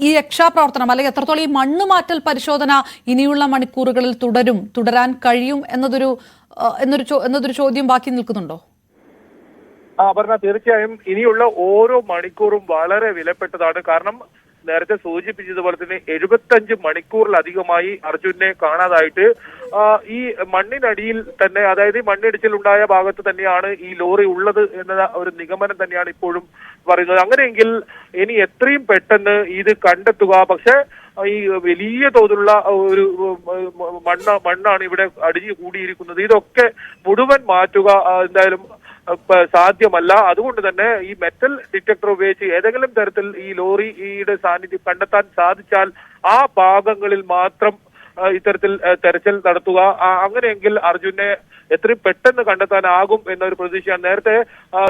ഈ രക്ഷാപ്രവർത്തനം അല്ലെങ്കിൽ എത്രത്തോളം ഈ മണ്ണ് മാറ്റൽ പരിശോധന ഇനിയുള്ള മണിക്കൂറുകളിൽ തുടരാൻ കഴിയും എന്നതൊരു ചോദ്യം ബാക്കി നിൽക്കുന്നുണ്ടോ? അപർണ, തീർച്ചയായും ഇനിയുള്ള ഓരോ മണിക്കൂറും വളരെ വിലപ്പെട്ടതാണ്. കാരണം നേരത്തെ സൂചിപ്പിച്ചതുപോലെ തന്നെ 75 മണിക്കൂറിലധികമായി അർജുനെ കാണാതായിട്ട്. ഈ മണ്ണിനടിയിൽ തന്നെ, അതായത് ഈ മണ്ണിടിച്ചിൽ ഉണ്ടായ ഭാഗത്ത് തന്നെയാണ് ഈ ലോറി ഉള്ളത് എന്ന ഒരു നിഗമനം തന്നെയാണ് ഇപ്പോഴും പറയുന്നത്. അങ്ങനെയെങ്കിൽ ഇനി എത്രയും പെട്ടെന്ന് ഇത് കണ്ടെത്തുക. പക്ഷെ ഈ വലിയ തോതിലുള്ള ഒരു മണ്ണാണ് ഇവിടെ അടിഞ്ഞു കൂടിയിരിക്കുന്നത്. ഇതൊക്കെ മുഴുവൻ മാറ്റുക എന്തായാലും സാധ്യമല്ല. അതുകൊണ്ട് തന്നെ ഈ മെറ്റൽ ഡിറ്റക്ടർ ഉപയോഗിച്ച് ഏതെങ്കിലും തരത്തിൽ ഈ ലോറിയുടെ സാന്നിധ്യം കണ്ടെത്താൻ സാധിച്ചാൽ ആ ഭാഗങ്ങളിൽ മാത്രം ഇത്തരത്തിൽ തെരച്ചിൽ നടത്തുക. അങ്ങനെയെങ്കിൽ അർജുനെ എത്രയും പെട്ടെന്ന് കണ്ടെത്താനാകും എന്നൊരു പ്രതീക്ഷയാണ്. നേരത്തെ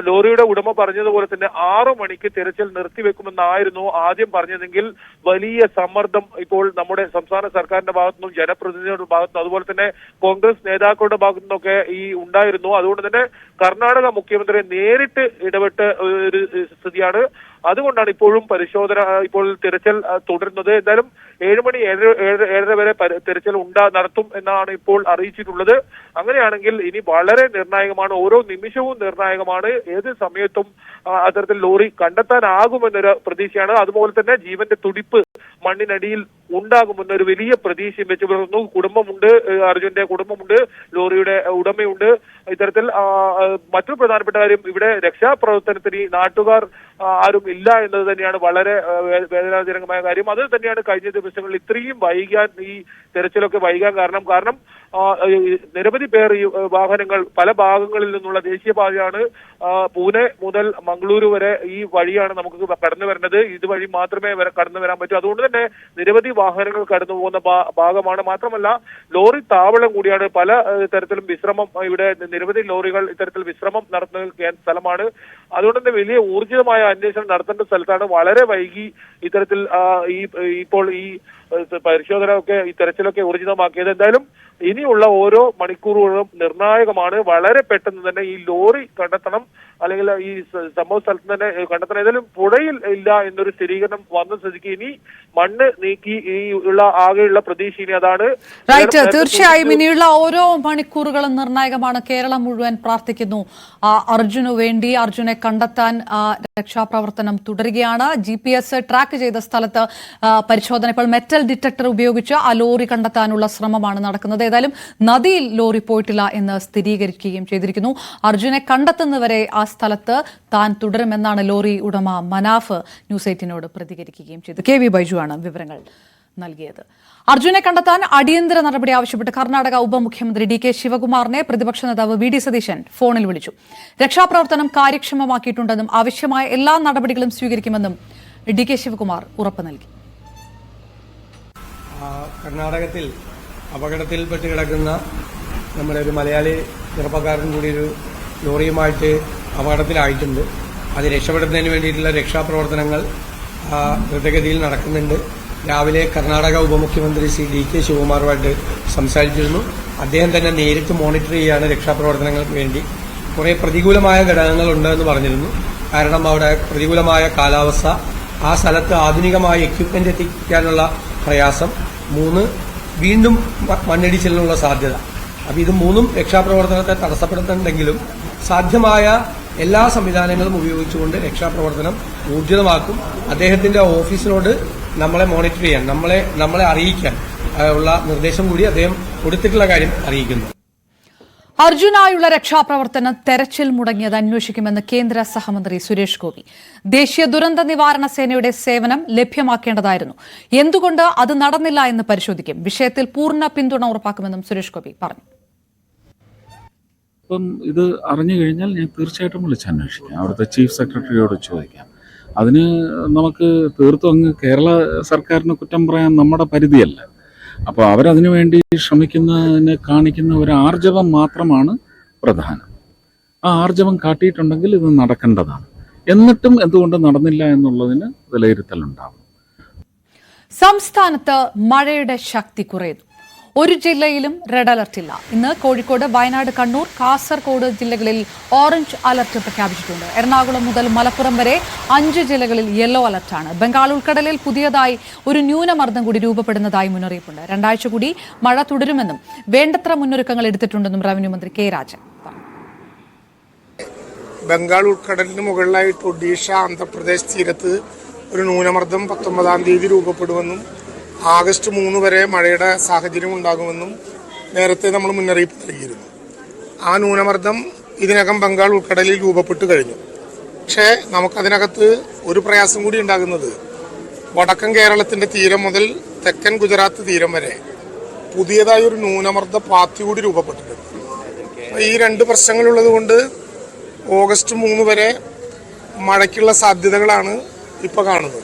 ലോറിയുടെ ഉടമ പറഞ്ഞതുപോലെ തന്നെ 6 മണിക്ക് തിരച്ചിൽ നിർത്തിവെക്കുമെന്നായിരുന്നു ആദ്യം പറഞ്ഞതെങ്കിൽ വലിയ സമ്മർദ്ദം ഇപ്പോൾ നമ്മുടെ സംസ്ഥാന സർക്കാരിന്റെ ഭാഗത്തുനിന്നും ജനപ്രതിനിധികളുടെ ഭാഗത്തുനിന്നും അതുപോലെ തന്നെ കോൺഗ്രസ് നേതാക്കളുടെ ഭാഗത്തു നിന്നൊക്കെ ഈ ഉണ്ടായിരുന്നു. അതുകൊണ്ട് തന്നെ കർണാടക മുഖ്യമന്ത്രി നേരിട്ട് ഇടപെട്ട് ഒരു സ്ഥിതിയാണ്. അതുകൊണ്ടാണ് ഇപ്പോഴും ഇപ്പോൾ തിരച്ചിൽ തുടരുന്നത്. എന്തായാലും 7 മണി 7:30 വരെ തിരച്ചിൽ നടത്തും എന്നാണ് ഇപ്പോൾ അറിയിച്ചിട്ടുള്ളത്. അങ്ങനെയാണെങ്കിൽ ഇനി വളരെ നിർണായകമാണ്, ഓരോ നിമിഷവും നിർണായകമാണ്. ഏത് സമയത്തും അത്തരത്തിൽ ലോറി കണ്ടെത്താനാകുമെന്നൊരു പ്രതീക്ഷയാണ്. അതുപോലെ തന്നെ ജീവന്റെ തുടിപ്പ് മണ്ണിനടിയിൽ ഉണ്ടാകുമെന്നൊരു വലിയ പ്രതീക്ഷയും വെച്ച് പുലർത്തുന്നു. കുടുംബമുണ്ട്, അർജുന്റെ കുടുംബമുണ്ട്, ലോറിയുടെ ഉടമയുണ്ട്. ഇത്തരത്തിൽ മറ്റൊരു പ്രധാനപ്പെട്ട കാര്യം, ഇവിടെ രക്ഷാപ്രവർത്തനത്തിന് നാട്ടുകാർ ആരും ഇല്ല എന്നത് തന്നെയാണ് വളരെ വേദനാജനകമായ കാര്യം. അത് തന്നെയാണ് കഴിഞ്ഞ ദിവസങ്ങളിൽ ഇത്രയും വൈകാൻ, ഈ തെരച്ചിലൊക്കെ വൈകാൻ കാരണം നിരവധി പേർ ഈ വാഹനങ്ങൾ പല ഭാഗങ്ങളിൽ നിന്നുള്ള ദേശീയപാതയാണ്, പൂനെ മുതൽ മംഗളൂരു വരെ ഈ വഴിയാണ് നമുക്ക് കടന്നു വരുന്നത്. ഇതുവഴി മാത്രമേ കടന്നു വരാൻ പറ്റൂ. അതുകൊണ്ട് തന്നെ നിരവധി വാഹനങ്ങൾ കടന്നു പോകുന്ന ഭാഗമാണ്. മാത്രമല്ല ലോറി താവളം കൂടിയാണ്. പല തരത്തിലും വിശ്രമം, ഇവിടെ നിരവധി ലോറികൾ ഇത്തരത്തിൽ വിശ്രമം നടത്തുന്ന സ്ഥലമാണ്. അതുകൊണ്ട് തന്നെ വലിയ ഊർജിതമായ അന്വേഷണം നടത്തേണ്ട സ്ഥലത്താണ് വളരെ വൈകി ഇത്തരത്തിൽ ഇപ്പോൾ ഈ പരിശോധന ഒക്കെ, ഈ തെരച്ചിലൊക്കെ ഊർജിതമാക്കിയത്. എന്തായാലും ഇനിയുള്ള ഓരോ മണിക്കൂറുകളും നിർണായകമാണ്. വളരെ പെട്ടെന്ന് തന്നെ ഈ ലോറി കണ്ടെത്തണം, അല്ലെങ്കിൽ ഈ സംഭവ സ്ഥലത്ത് തന്നെ കണ്ടെത്തണം. ഏതായാലും പുഴയിൽ ഇല്ല എന്നൊരു സ്ഥിരീകരണം വന്ന സ്ഥിതിക്ക് ഇനി മണ്ണ് നീക്കി ഈ ആകെയുള്ള പ്രതീക്ഷ ഇനി അതാണ്. തീർച്ചയായും ഇനിയുള്ള ഓരോ മണിക്കൂറുകളും നിർണായകമാണ്. കേരളം മുഴുവൻ പ്രാർത്ഥിക്കുന്നു അർജുനു വേണ്ടി. അർജുനെ കണ്ടെത്താൻ രക്ഷാപ്രവർത്തനം തുടരുകയാണ്. GPS ട്രാക്ക് ചെയ്ത സ്ഥലത്ത് പരിശോധന, ഇപ്പോൾ മെറ്റൽ ഡിറ്റക്ടർ ഉപയോഗിച്ച് ആ ലോറി കണ്ടെത്താനുള്ള ശ്രമമാണ് നടക്കുന്നത്. ഏതായാലും നദിയിൽ ലോറി പോയിട്ടില്ല എന്ന് സ്ഥിരീകരിക്കുകയും ചെയ്തിരിക്കുന്നു. അർജുനെ കണ്ടെത്തുന്നവരെ ആ സ്ഥലത്ത് താൻ തുടരുമെന്നാണ് ലോറി ഉടമ മനാഫ് ന്യൂസ് 8നോട് പ്രതികരിക്കുകയും ചെയ്തു. KV ബൈജു ആണ് വിവരങ്ങൾ നൽകിയത്. അർജുനെ കണ്ടെത്താൻ അടിയന്തര നടപടി ആവശ്യപ്പെട്ട് കർണാടക ഉപമുഖ്യമന്ത്രി DK ശിവകുമാറിനെ പ്രതിപക്ഷ നേതാവ് VD സതീശൻ ഫോണിൽ വിളിച്ചു. രക്ഷാപ്രവർത്തനം കാര്യക്ഷമമാക്കിയിട്ടുണ്ടെന്നും ആവശ്യമായ എല്ലാ നടപടികളും സ്വീകരിക്കുമെന്നും DK ശിവകുമാർ ഉറപ്പ് നൽകി. കർണാടകത്തിൽ അപകടത്തിൽപ്പെട്ട് കിടക്കുന്ന നമ്മുടെ ഒരു മലയാളി ചെറുപ്പക്കാരൻ കൂടി ഒരു ലോറിയുമായിട്ട് അപകടത്തിലായിട്ടുണ്ട്. അത് രക്ഷപ്പെടുന്നതിന് വേണ്ടിയിട്ടുള്ള രക്ഷാപ്രവർത്തനങ്ങൾ ദ്രുതഗതിയിൽ നടക്കുന്നുണ്ട്. രാവിലെ കർണാടക ഉപമുഖ്യമന്ത്രി ശ്രീ DK ശിവകുമാറുമായിട്ട് സംസാരിച്ചിരുന്നു. അദ്ദേഹം തന്നെ നേരിട്ട് മോണിറ്റർ ചെയ്യുകയാണ് രക്ഷാപ്രവർത്തനങ്ങൾക്ക് വേണ്ടി. കുറേ പ്രതികൂലമായ ഘടകങ്ങളുണ്ട് എന്ന് പറഞ്ഞിരുന്നു. കാരണം അവിടെ പ്രതികൂലമായ കാലാവസ്ഥ, ആ സ്ഥലത്ത് ആധുനികമായ എക്യുപ്മെന്റ് എത്തിക്കാനുള്ള പ്രയാസം, 3 വീണ്ടും മണ്ണിടിച്ചിലിനുള്ള സാധ്യത. അപ്പം ഇത് 3ഉം രക്ഷാപ്രവർത്തനത്തെ തടസ്സപ്പെടുത്തുന്നുണ്ടെങ്കിലും സാധ്യമായ എല്ലാ സംവിധാനങ്ങളും ഉപയോഗിച്ചുകൊണ്ട് രക്ഷാപ്രവർത്തനം ഊർജിതമാക്കും. അദ്ദേഹത്തിന്റെ ഓഫീസിനോട് നമ്മളെ മോണിറ്റർ ചെയ്യാൻ, നമ്മളെ അറിയിക്കാൻ ഉള്ള നിർദ്ദേശം കൂടി അദ്ദേഹം കൊടുത്തിട്ടുള്ള കാര്യം അറിയിക്കുന്നു. അർജുനായുള്ള രക്ഷാപ്രവർത്തനം തെരച്ചിൽ മുടങ്ങിയത് അന്വേഷിക്കുമെന്ന് കേന്ദ്ര സഹമന്ത്രി സുരേഷ് ഗോപി. ദേശീയ ദുരന്ത നിവാരണ സേനയുടെ സേവനം ലഭ്യമാക്കേണ്ടതായിരുന്നു. എന്തുകൊണ്ട് അത് നടന്നില്ല എന്ന് പരിശോധിക്കും. വിഷയത്തിൽ പൂർണ്ണ പിന്തുണ ഉറപ്പാക്കുമെന്നും സുരേഷ് ഗോപി പറഞ്ഞു. അപ്പം ഇത് അറിഞ്ഞു കഴിഞ്ഞാൽ ഞാൻ തീർച്ചയായിട്ടും വിളിച്ചന്വേഷിക്കാം. അവിടുത്തെ ചീഫ് സെക്രട്ടറിയോട് ചോദിക്കാം. അതിന് നമുക്ക് തീർത്തും അങ്ങ് കേരള സർക്കാരിന് കുറ്റം പറയാൻ നമ്മുടെ പരിധിയല്ല. അപ്പോൾ അവരതിനു വേണ്ടി ശ്രമിക്കുന്നതിന് കാണിക്കുന്ന ഒരു ആർജവം മാത്രമാണ് പ്രധാനം. ആ ആർജവം കാട്ടിയിട്ടുണ്ടെങ്കിൽ ഇത് നടക്കേണ്ടതാണ്. എന്നിട്ടും എന്തുകൊണ്ട് നടന്നില്ല എന്നുള്ളതിന് വിലയിരുത്തലുണ്ടാവും. സംസ്ഥാനത്ത് മഴയുടെ ശക്തി കുറയുന്നു. ഒരു ജില്ലയിലും റെഡ് അലർട്ട് ഇല്ല. ഇന്ന് കോഴിക്കോട്, വയനാട്, കണ്ണൂർ, കാസർഗോഡ് ജില്ലകളിൽ ഓറഞ്ച് അലർട്ട് പ്രഖ്യാപിച്ചിട്ടുണ്ട്. എറണാകുളം മുതൽ മലപ്പുറം വരെ 5 ജില്ലകളിൽ യെല്ലോ അലർട്ടാണ്. ബംഗാൾ ഉൾക്കടലിൽ പുതിയതായി ഒരു ന്യൂനമർദ്ദം കൂടി രൂപപ്പെടുന്നതായി മുന്നറിയിപ്പുണ്ട്. 2 ആഴ്ച കൂടി മഴ തുടരുമെന്നും വേണ്ടത്ര മുന്നൊരുക്കങ്ങൾ എടുത്തിട്ടുണ്ടെന്നും റവന്യൂ മന്ത്രി കെ രാജൻ പറഞ്ഞു. ബംഗാൾ ഉൾക്കടലിന് മുകളിലായിട്ട് ഒഡീഷ, ആന്ധ്രാപ്രദേശ് തീരത്ത് ഒരു ന്യൂനമർദ്ദം 19-ാം തീയതി രൂപപ്പെടുമെന്നും ആഗസ്റ്റ് 3 വരെ മഴയുടെ സാഹചര്യം ഉണ്ടാകുമെന്നും നേരത്തെ നമ്മൾ മുന്നറിയിപ്പ് നൽകിയിരുന്നു. ആ ന്യൂനമർദ്ദം ഇതിനകം ബംഗാൾ ഉൾക്കടലിൽ രൂപപ്പെട്ടു കഴിഞ്ഞു. പക്ഷേ നമുക്കതിനകത്ത് ഒരു പ്രയാസം കൂടി ഉണ്ടാകുന്നത് വടക്കൻ കേരളത്തിന്റെ തീരം മുതൽ തെക്കൻ ഗുജറാത്ത് തീരം വരെ പുതിയതായി ഒരു ന്യൂനമർദ്ദ പാത്തി കൂടി രൂപപ്പെട്ടിട്ടുണ്ട്. ഈ 2 പ്രശ്നങ്ങളുള്ളത് കൊണ്ട് ഓഗസ്റ്റ് 3 വരെ മഴയ്ക്കുള്ള സാധ്യതകളാണ് ഇപ്പോൾ കാണുന്നത്.